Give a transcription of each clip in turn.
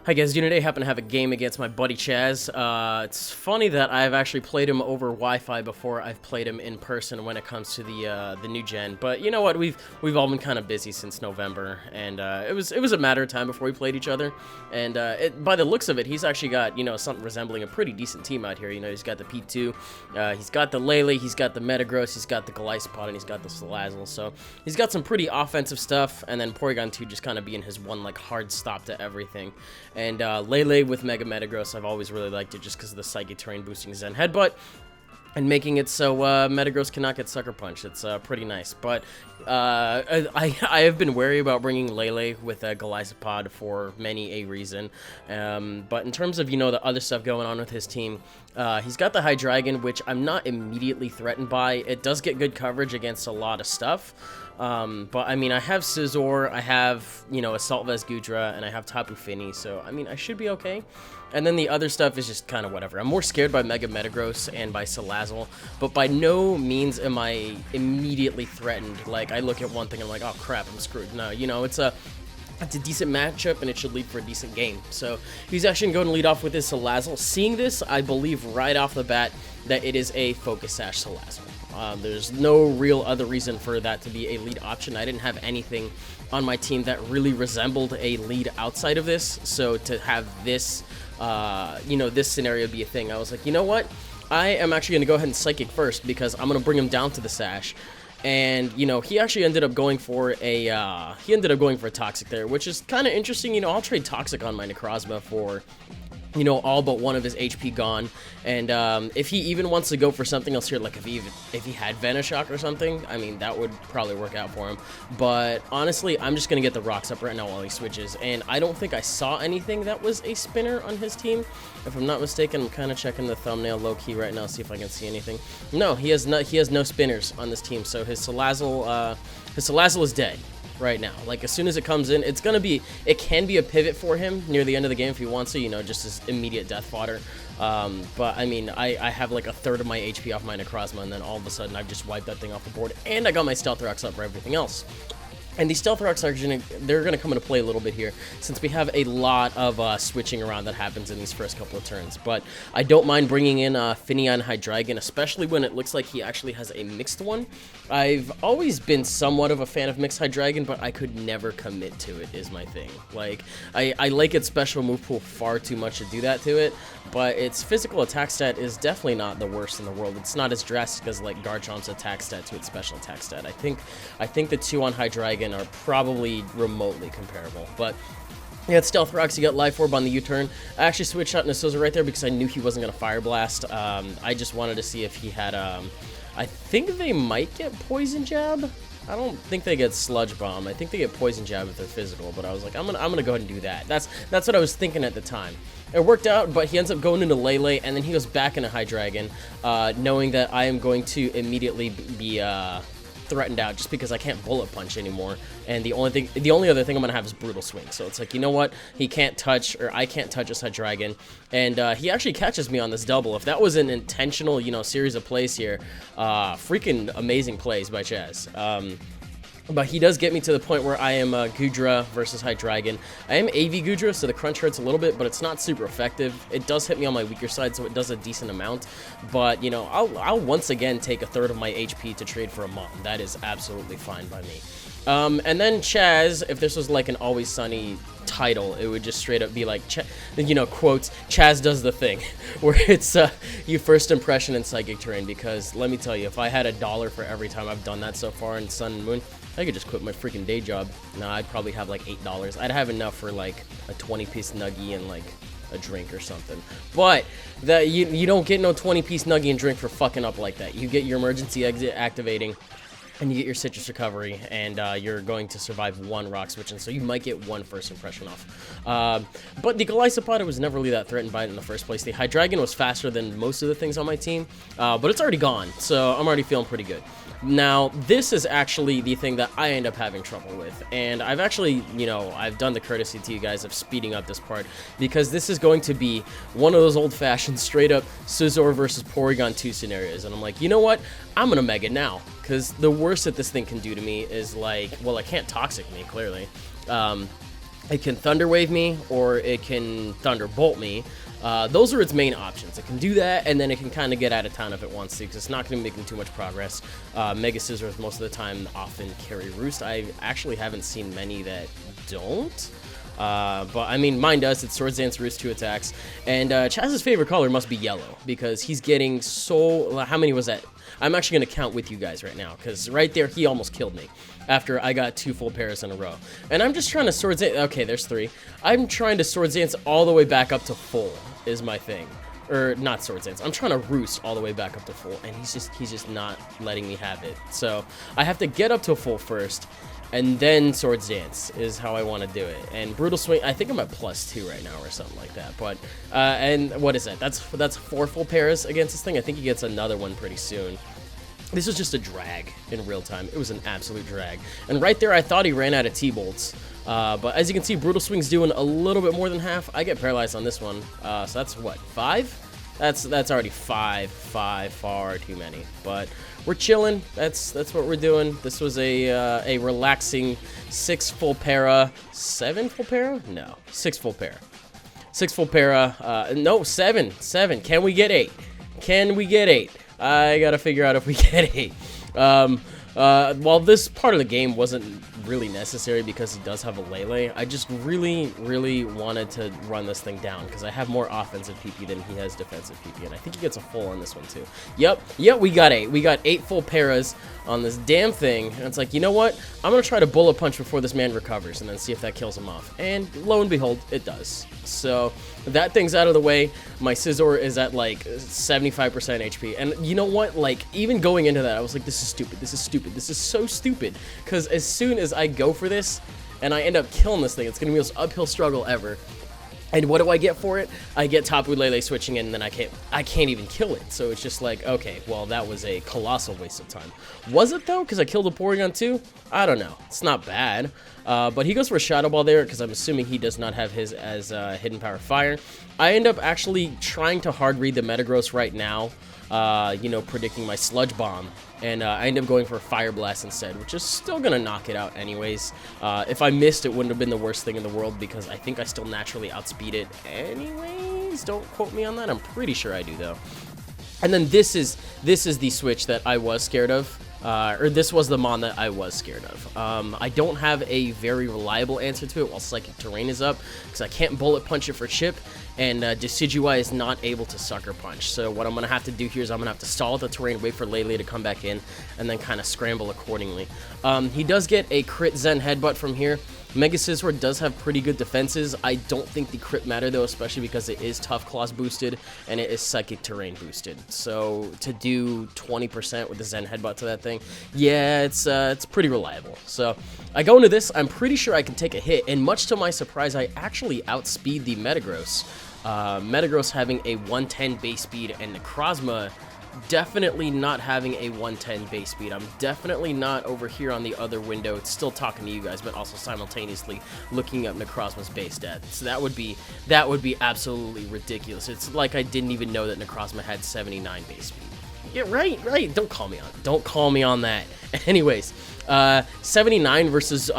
Hi guys, today I happen to have a game against my buddy Chaz. It's funny that I've actually played him over Wi-Fi before I've played him in person when it comes to the new gen. But you know what? We've all been kind of busy since November, and it was a matter of time before we played each other. And by the looks of it, he's actually got something resembling a pretty decent team out here. He's got the P2, he's got the Lele, he's got the Metagross, he's got the Gliscod, and he's got the Salazzle. So he's got some pretty offensive stuff. And then Porygon 2 just kind of being his one like hard stop to everything. And Lele with Mega Metagross, I've always really liked it just because of the Psychic Terrain boosting Zen Headbutt and making it so Metagross cannot get Sucker Punch. It's pretty nice. But I have been wary about bringing Lele with Gliscod for many a reason. But in terms of, the other stuff going on with his team, he's got the Hydreigon, which I'm not immediately threatened by. It does get good coverage against a lot of stuff. But I mean, I have Scizor, I have, Assault Vest Goodra, and I have Tapu Fini, so I mean, I should be okay. And then the other stuff is just kind of whatever. I'm more scared by Mega Metagross and by Salazzle, but by no means am I immediately threatened. Like, I look at one thing and I'm like, oh crap, I'm screwed. No, it's a decent matchup, and it should lead for a decent game. So he's actually going to lead off with his Salazzle. Seeing this, I believe right off the bat that it is a Focus Sash Salazzle. There's no real other reason for that to be a lead option. I didn't have anything on my team that really resembled a lead outside of this, so to have this, this scenario be a thing, I was like, you know what? I am actually going to go ahead and Psychic first, because I'm going to bring him down to the Sash. And, he actually ended up going for a, Toxic there, which is kind of interesting. I'll trade Toxic on my Necrozma for, all but one of his HP gone. And if he even wants to go for something else here, like if he had Venoshock or something, I mean, that would probably work out for him. But honestly, I'm just going to get the rocks up right now while he switches. And I don't think I saw anything that was a spinner on his team. If I'm not mistaken, I'm kind of checking the thumbnail low-key right now, see if I can see anything. No, he has no spinners on this team, so his Salazzle is dead right now. Like, as soon as it comes in, it can be a pivot for him near the end of the game if he wants to, just as immediate death fodder. But I mean, I have like a third of my HP off my Necrozma, and then all of a sudden I've just wiped that thing off the board, and I got my Stealth Rocks up for everything else. And these Stealth Rocks are they're going to come into play a little bit here, since we have a lot of switching around that happens in these first couple of turns. But I don't mind bringing in Finneon Hydreigon, especially when it looks like he actually has a mixed one. I've always been somewhat of a fan of mixed Hydreigon, but I could never commit to it, is my thing. Like, I like its special move pool far too much to do that to it, but its physical attack stat is definitely not the worst in the world. It's not as drastic as, like, Garchomp's attack stat to its special attack stat. I think the two on Hydreigon are probably remotely comparable. But yeah, it's Stealth Rocks, you got Life Orb on the U-turn. I actually switched out Nasoza right there because I knew he wasn't going to Fire Blast. I just wanted to see if he had, I think they might get Poison Jab. I don't think they get Sludge Bomb. I think they get Poison Jab if they're physical, but I was like, I'm gonna go ahead and do that. That's what I was thinking at the time. It worked out, but he ends up going into Lele, and then he goes back into Hydreigon, knowing that I am going to immediately be threatened out just because I can't Bullet Punch anymore, and the only other thing I'm gonna have is Brutal Swing. So it's like, you know what, he can't touch, or I can't touch this Hydreigon, and he actually catches me on this double. If that was an intentional series of plays here, freaking amazing plays by Chaz. But he does get me to the point where I am Goodra versus Hydreigon. I am AV Goodra, so the crunch hurts a little bit, but it's not super effective. It does hit me on my weaker side, so it does a decent amount. But, I'll once again take a third of my HP to trade for a Mon. That is absolutely fine by me. And then Chaz, if this was like an Always Sunny title, it would just straight up be like, quotes, Chaz does the thing, where it's you first impression in Psychic Terrain, because let me tell you, if I had $1 for every time I've done that so far in Sun and Moon, I could just quit my freaking day job. Nah, I'd probably have like $8. I'd have enough for like a 20-piece nuggie and like a drink or something. But that you don't get no 20-piece nuggie and drink for fucking up like that. You get your emergency exit activating, and you get your citrus recovery, and you're going to survive one rock switch, and so you might get one first impression off. But the Gliscod was never really that threatened by it in the first place. The Hydreigon was faster than most of the things on my team, but it's already gone, so I'm already feeling pretty good. Now, this is actually the thing that I end up having trouble with, and I've actually, I've done the courtesy to you guys of speeding up this part, because this is going to be one of those old-fashioned straight-up Scizor versus Porygon 2 scenarios, and I'm like, you know what, I'm gonna Mega now, because the worst that this thing can do to me is like, well, it can't Toxic me, clearly. It can Thunder Wave me, or it can Thunderbolt me. Those are its main options. It can do that, and then it can kind of get out of town if it wants to, because it's not going to be making too much progress. Mega Scissors most of the time often carry Roost. I actually haven't seen many that don't. But I mean, mine does. It's Swords Dance, Roost, 2 attacks. And Chaz's favorite color must be yellow, because he's getting so... How many was that? I'm actually going to count with you guys right now, because right there, he almost killed me after I got 2 full pairs in a row. And I'm just trying to Swords Dance... Okay, there's 3. I'm trying to Swords Dance all the way back up to full, is my thing. Or, not Swords Dance. I'm trying to Roost all the way back up to full, and he's just not letting me have it. So, I have to get up to full first, and then Swords Dance is how I want to do it. And Brutal Swing, I think I'm at +2 right now or something like that. But, and what is that? That's 4 full pairs against this thing. I think he gets another one pretty soon. This was just a drag in real time. It was an absolute drag. And right there, I thought he ran out of T-bolts. But as you can see, Brutal Swing's doing a little bit more than half. I get paralyzed on this one. So that's what, 5? That's already 5, far too many. But we're chilling. That's what we're doing. This was a relaxing 6 full para, 7 full para? No, 6 full para. 6 full para. No, 7. Can we get 8? Can we get 8? I gotta figure out if we get 8. While this part of the game wasn't really necessary because he does have a Lele, I just really wanted to run this thing down because I have more offensive PP than he has defensive PP, and I think he gets a full on this one too. Yep, we got 8. We got 8 full paras on this damn thing, and it's like, you know what? I'm gonna try to bullet punch before this man recovers and then see if that kills him off. And lo and behold, it does. So that thing's out of the way. My Scizor is at like 75% HP, and you know what? Like, even going into that, I was like, this is stupid. This is stupid. This is so stupid. Because as soon as I go for this and I end up killing this thing, it's gonna be the most uphill struggle ever. And what do I get for it? I get Tapu Lele switching in, and then I can't even kill it. So it's just like, okay, well, that was a colossal waste of time. Was it, though? Because I killed a Porygon, too? I don't know. It's not bad. But he goes for a Shadow Ball there, because I'm assuming he does not have his as Hidden Power Fire. I end up actually trying to hard read the Metagross right now, you know, predicting my Sludge Bomb. And I end up going for a Fire Blast instead, which is still going to knock it out anyways. If I missed, it wouldn't have been the worst thing in the world because I think I still naturally outspeed it anyways. Don't quote me on that. I'm pretty sure I do, though. And then this is the switch that I was scared of. Or this was the Mon that I was scared of. I don't have a very reliable answer to it while Psychic Terrain is up, because I can't Bullet Punch it for Chip, and Decidueye is not able to Sucker Punch. So what I'm going to have to do here is I'm going to have to stall the terrain, wait for Lele to come back in, and then kind of scramble accordingly. He does get a crit Zen Headbutt from here. Mega Scizor does have pretty good defenses. I don't think the crit matter, though, especially because it is Tough Claws boosted and it is Psychic Terrain boosted. So to do 20% with the Zen Headbutt to that thing, yeah, it's pretty reliable. So I go into this, I'm pretty sure I can take a hit, and much to my surprise, I actually outspeed the Metagross. Metagross having a 110 base speed, and Necrozma definitely not having a 110 base speed. I'm definitely not over here on the other window. It's still talking to you guys, but also simultaneously looking up Necrozma's base stats. So that would be absolutely ridiculous. It's like I didn't even know that Necrozma had 79 base speed. Yeah, right. Don't call me on that. Anyways, 79 versus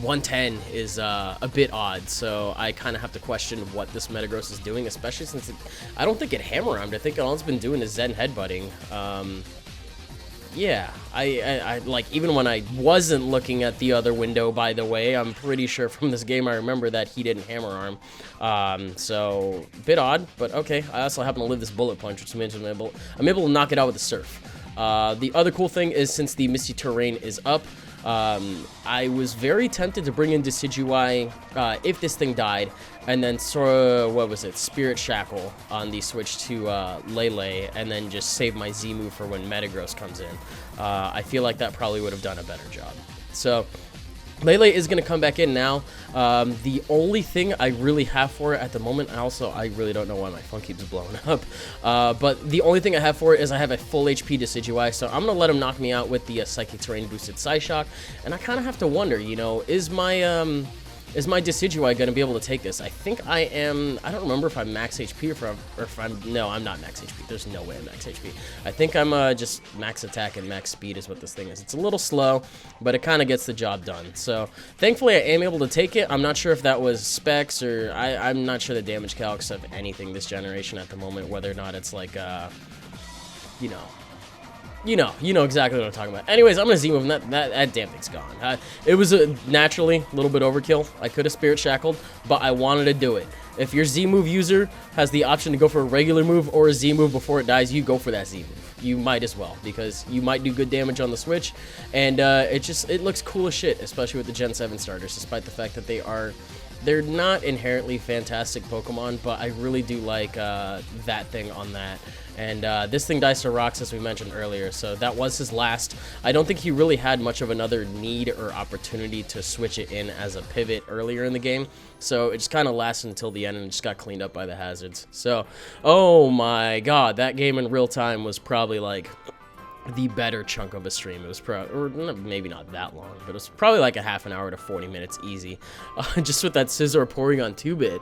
110 is a bit odd, so I kind of have to question what this Metagross is doing, especially since I don't think it Hammer-Armed. I think all it's been doing is Zen Headbutting. Yeah, I like, even when I wasn't looking at the other window, by the way, I'm pretty sure from this game I remember that he didn't Hammer-Arm. So, a bit odd, but okay. I also happen to live this Bullet Punch, which means I'm able to knock it out with the Surf. The other cool thing is, since the Misty Terrain is up, I was very tempted to bring in Decidueye if this thing died, and then Spirit Shackle on the switch to Lele, and then just save my Z move for when Metagross comes in. I feel like that probably would have done a better job. So Lele is going to come back in now. The only thing I really have for it at the moment, and also I really don't know why my phone keeps blowing up, but the only thing I have for it is I have a full HP Decidueye, so I'm going to let him knock me out with the Psychic Terrain boosted Psyshock, and I kind of have to wonder, you know, is my is my Decidueye going to be able to take this? I think I am. I don't remember if I'm max HP or if I'm. No, I'm not max HP. There's no way I'm max HP. I think I'm just max attack and max speed is what this thing is. It's a little slow, but it kind of gets the job done. So thankfully I am able to take it. I'm not sure if that was specs or I'm not sure the damage calcs of anything this generation at the moment, whether or not it's like, you know exactly what I'm talking about. Anyways, I'm gonna Z-move, and that damn thing's gone. It was naturally a little bit overkill. I could have Spirit Shackled, but I wanted to do it. If your Z-move user has the option to go for a regular move or a Z-move before it dies, you go for that Z-move. You might as well, because you might do good damage on the Switch, and it looks cool as shit, especially with the Gen 7 starters, despite the fact that they're not inherently fantastic Pokemon, but I really do like that thing on that. And this thing dies to rocks, as we mentioned earlier, so that was his last. I don't think he really had much of another need or opportunity to switch it in as a pivot earlier in the game, so it just kind of lasted until the end and just got cleaned up by the hazards. So, oh my god, that game in real time was probably like the better chunk of a stream. It was or maybe not that long, but it was probably like a half an hour to 40 minutes easy, just with that Scizor pouring on 2-bit.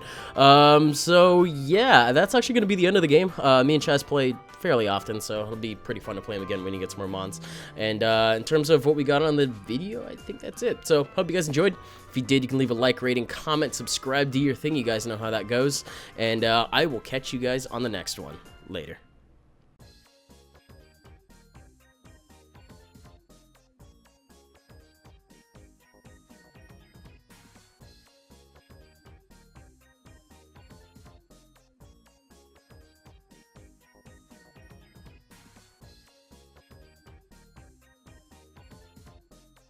So yeah, that's actually going to be the end of the game. Me and Chaz play fairly often, so it'll be pretty fun to play him again when he gets more mons. And in terms of what we got on the video, I think that's it. So hope you guys enjoyed. If you did, you can leave a like, rating, comment, subscribe, do your thing. You guys know how that goes. And I will catch you guys on the next one. Later.